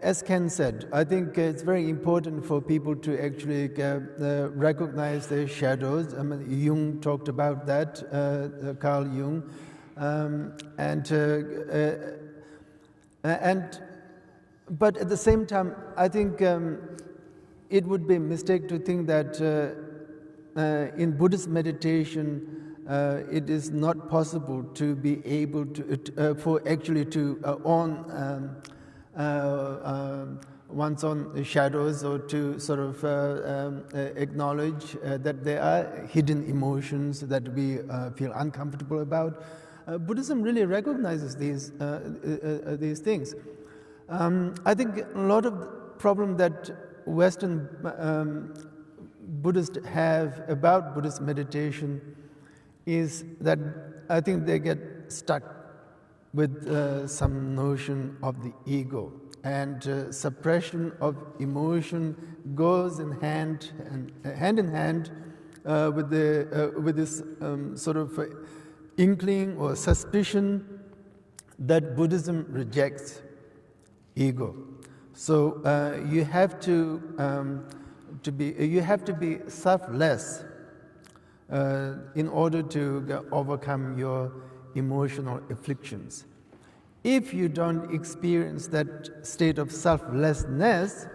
As Ken said, I think it's very important for people to actually recognize their shadows. I mean, Jung talked about that, Carl Jung, but at the same time, I think it would be a mistake to think that in Buddhist meditation it is not possible to be able to for actually to own one's own shadows, or to sort of acknowledge that there are hidden emotions that we feel uncomfortable about. Buddhism really recognizes these things. I think a lot of the problem that Western Buddhists have about Buddhist meditation is that I think they get stuck with some notion of the ego, and suppression of emotion goes in hand in hand with this sort of inkling or suspicion that Buddhism rejects ego. So you have to be selfless in order to overcome your emotional afflictions. If you don't experience that state of selflessness,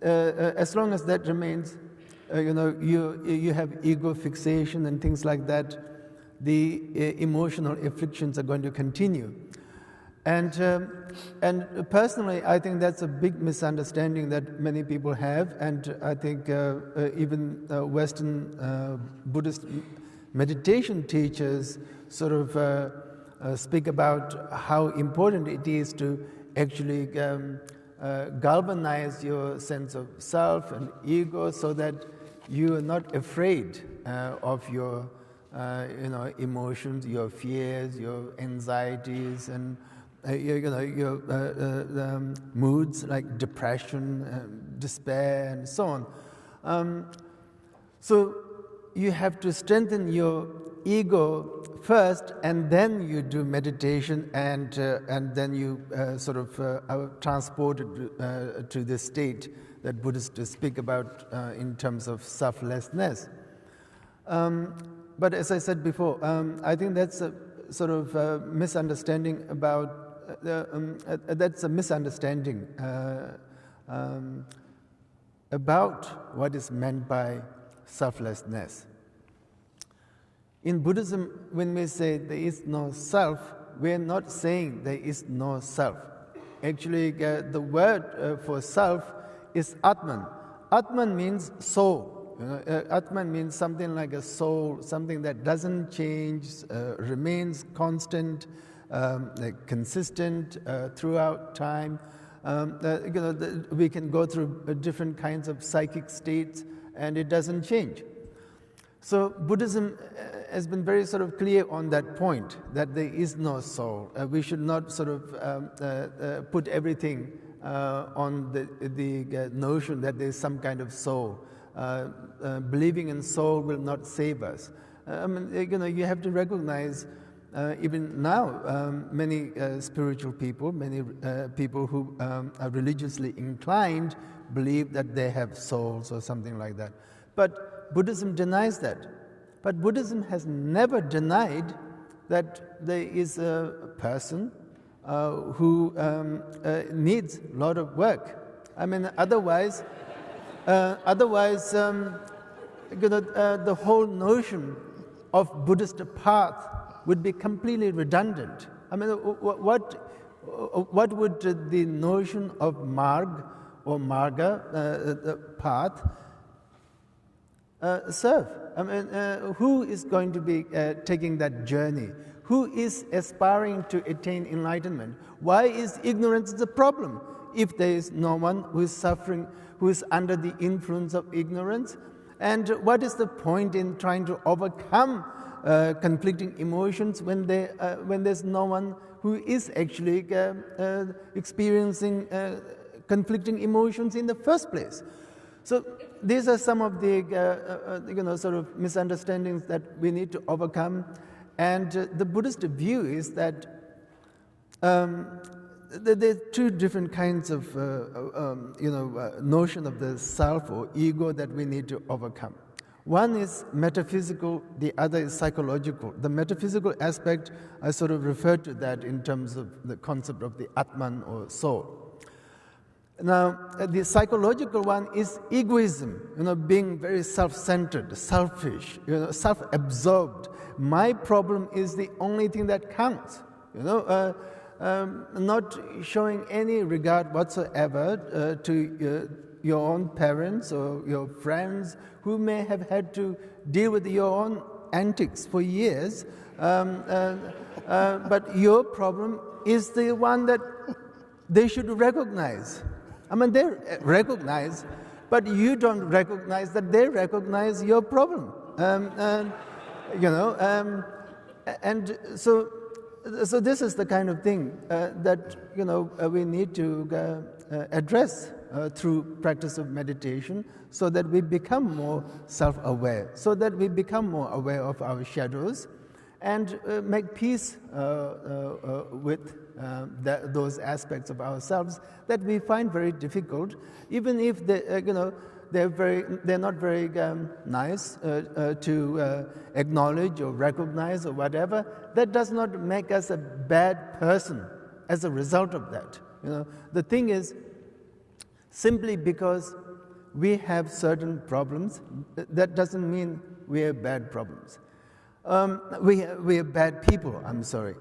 as long as that remains, you have ego fixation and things like that, the emotional afflictions are going to continue. And personally, I think that's a big misunderstanding that many people have, and I think even Western Buddhist meditation teachers sort of speak about how important it is to actually galvanize your sense of self and ego, so that you are not afraid of your emotions, your fears, your anxieties, and your moods like depression, despair, and so on. So you have to strengthen your ego first, and then you do meditation, and then you sort of are transported to the state that Buddhists speak about in terms of selflessness. But as I said before, I think that's a sort of misunderstanding about. That's a misunderstanding about what is meant by selflessness. In Buddhism, when we say there is no self, we are not saying there is no self. Actually, the word for self is Atman. Atman means soul. Atman means something like a soul, something that doesn't change, remains constant, consistent throughout time. We can go through different kinds of psychic states, and it doesn't change. So Buddhism has been very sort of clear on that point, that there is no soul. We should not sort of put everything on the notion that there is some kind of soul. Believing in soul will not save us. You have to recognize, even now, many spiritual people, many people who are religiously inclined, believe that they have souls or something like that. But Buddhism denies that. But Buddhism has never denied that there is a person who needs a lot of work. I mean, otherwise, the whole notion of Buddhist path would be completely redundant. I mean, what would the notion of marg or marga, the path, serve? I mean, who is going to be taking that journey? Who is aspiring to attain enlightenment? Why is ignorance the problem? If there is no one who is suffering, who is under the influence of ignorance, and what is the point in trying to overcome conflicting emotions when there's no one who is actually experiencing conflicting emotions in the first place? So these are some of the sort of misunderstandings that we need to overcome. And the Buddhist view is that there are two different kinds of notion of the self or ego that we need to overcome. One is metaphysical, the other is psychological. The metaphysical aspect, I sort of referred to that in terms of the concept of the Atman or soul. Now, the psychological one is egoism, being very self-centered, selfish, self-absorbed. My problem is the only thing that counts, not showing any regard whatsoever to your own parents or your friends who may have had to deal with your own antics for years, but your problem is the one that they should recognize. I mean, they recognize, but you don't recognize that they recognize your problem. And so this is the kind of thing that we need to address through practice of meditation, so that we become more self-aware, so that we become more aware of our shadows, and make peace with those aspects of ourselves that we find very difficult, even if they're not very nice to acknowledge or recognize or whatever. That does not make us a bad person as a result of that. The thing is, simply because we have certain problems, that doesn't mean we have bad problems. We are bad people, I'm sorry.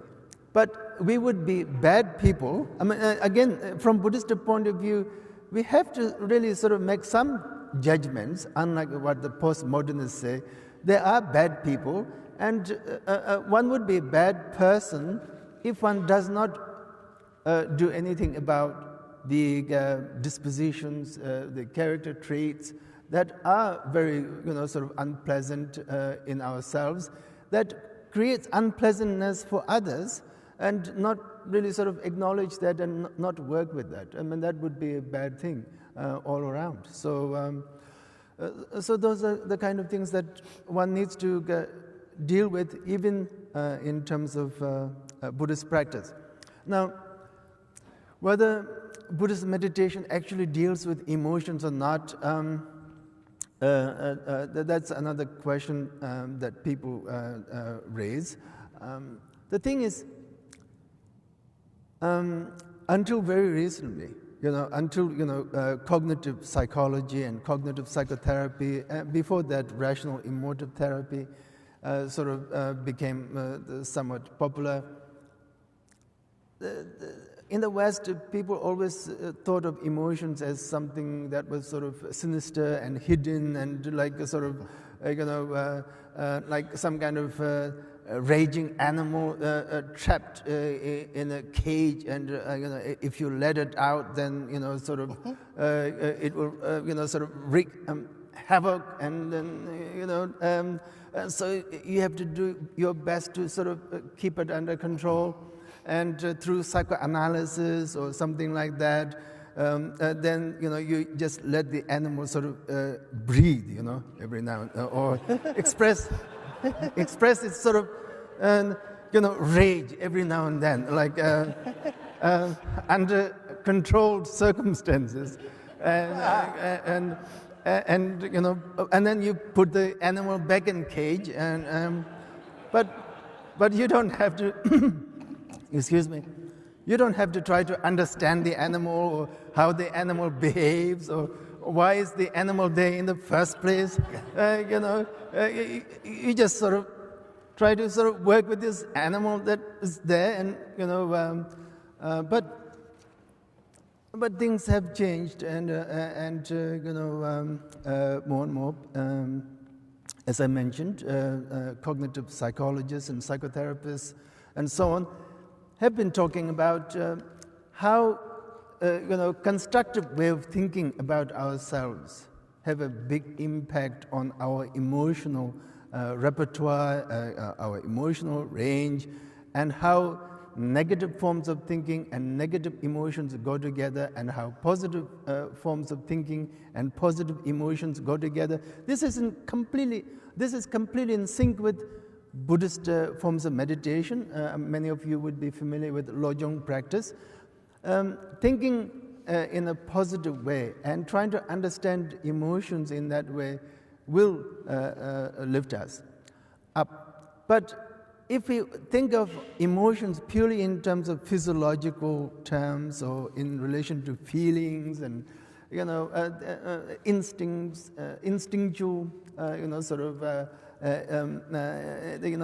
But we would be bad people. I mean, again, from Buddhist point of view, we have to really sort of make some judgments, unlike what the postmodernists say. There are bad people, and one would be a bad person if one does not do anything about the dispositions, the character traits that are very, sort of unpleasant in ourselves, that creates unpleasantness for others, and not really sort of acknowledge that and not work with that. I mean, that would be a bad thing all around. So those are the kind of things that one needs to deal with, even in terms of Buddhist practice. Now, whether Buddhist meditation actually deals with emotions or not, that's another question that people raise. The thing is, until very recently, until cognitive psychology and cognitive psychotherapy, before that rational emotive therapy sort of became somewhat popular. In the West, people always thought of emotions as something that was sort of sinister and hidden, and like a sort of, like some kind of raging animal trapped in a cage, and if you let it out, then sort of it will sort of wreak havoc, and then so you have to do your best to sort of keep it under control. And through psychoanalysis or something like that, then you just let the animal sort of breathe, every now and or express its sort of rage every now and then, like under controlled circumstances, and then you put the animal back in cage, and but you don't have to. Excuse me. You don't have to try to understand the animal or how the animal behaves or why is the animal there in the first place. You just sort of try to sort of work with this animal that is there, and but things have changed, and more and more. As I mentioned, cognitive psychologists and psychotherapists and so on have been talking about how constructive way of thinking about ourselves have a big impact on our emotional repertoire, our emotional range, and how negative forms of thinking and negative emotions go together, and how positive forms of thinking and positive emotions go together. This is completely in sync with Buddhist forms of meditation. Many of you would be familiar with Lojong practice. thinking in a positive way and trying to understand emotions in that way will lift us up. But if we think of emotions purely in terms of physiological terms or in relation to feelings and instincts, instinctual, sort of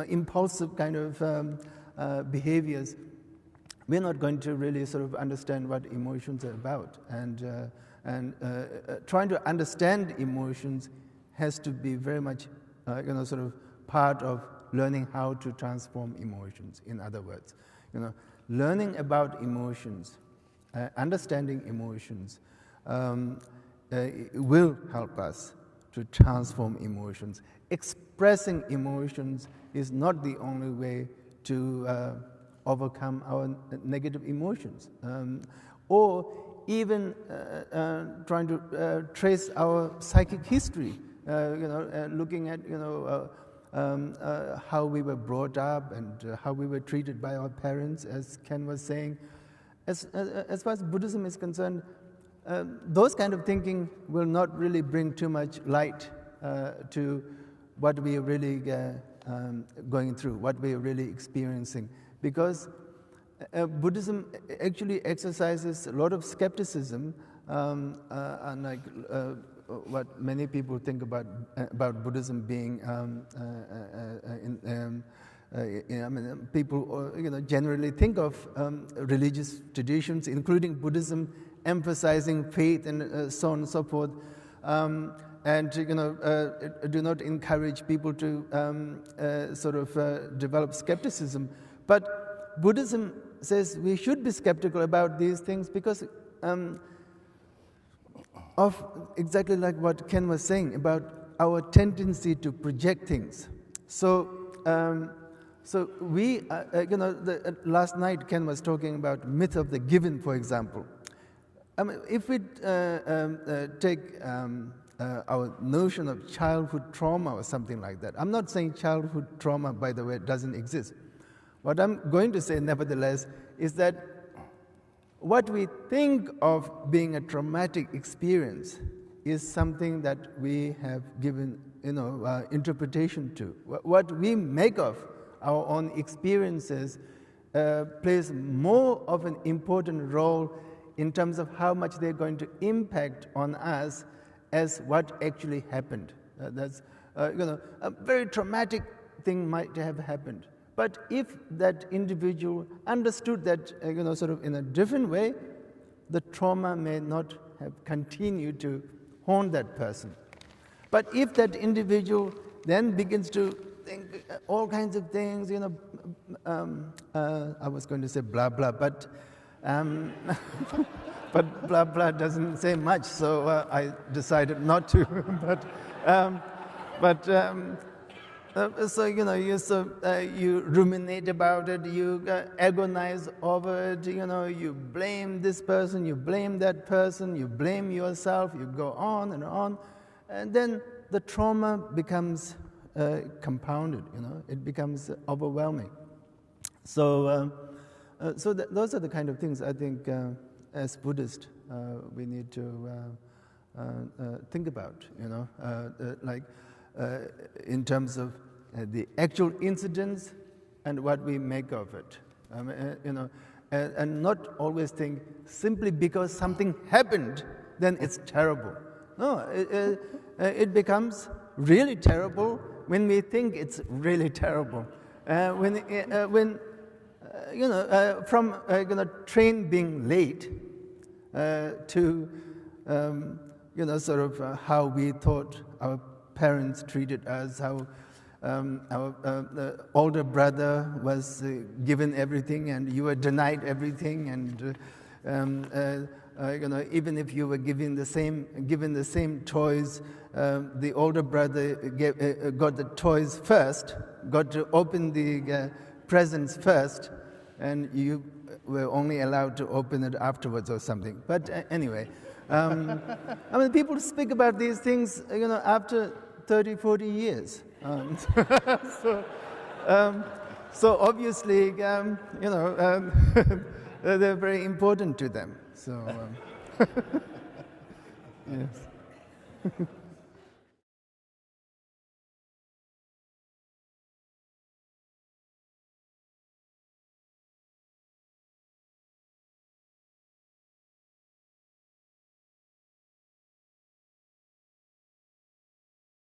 impulsive kind of behaviors, we're not going to really sort of understand what emotions are about. And trying to understand emotions has to be very much, sort of part of learning how to transform emotions. In other words, learning about emotions, understanding emotions, will help us to transform emotions. Expressing emotions is not the only way to overcome our negative emotions, or even trying to trace our psychic history, looking at how we were brought up and how we were treated by our parents, as Ken was saying. As far as Buddhism is concerned, those kind of thinking will not really bring too much light to what we are really going through, what we are really experiencing. Because Buddhism actually exercises a lot of skepticism, unlike what many people think about Buddhism being. People generally think of religious traditions, including Buddhism, emphasizing faith and so on and so forth, and do not encourage people to sort of develop skepticism. But Buddhism says we should be skeptical about these things because of exactly like what Ken was saying about our tendency to project things. So we, last night Ken was talking about myth of the given, for example. If we take our notion of childhood trauma or something like that, I'm not saying childhood trauma, by the way, doesn't exist. What I'm going to say, nevertheless, is that what we think of being a traumatic experience is something that we have given, interpretation to. What we make of our own experiences plays more of an important role in terms of how much they're going to impact on us as what actually happened. That's a very traumatic thing might have happened. But if that individual understood that, sort of in a different way, the trauma may not have continued to haunt that person. But if that individual then begins to think all kinds of things, I was going to say blah, blah, but but blah, blah doesn't say much, so I decided not to. So you ruminate about it, you agonize over it, you blame this person, you blame that person, you blame yourself, you go on, and then the trauma becomes compounded, it becomes overwhelming. So those are the kind of things I think as Buddhists we need to think about, in terms of the actual incidents and what we make of it, and not always think simply because something happened, then it's terrible. No, it becomes really terrible when we think it's really terrible. From train being late to sort of how we thought our parents treated us, how our older brother was given everything and you were denied everything, and even if you were given the same toys, the older brother got the toys first, got to open the presents first, and you were only allowed to open it afterwards or something. But anyway, people speak about these things, after 30, 40 years. So obviously, they're very important to them. So, yes.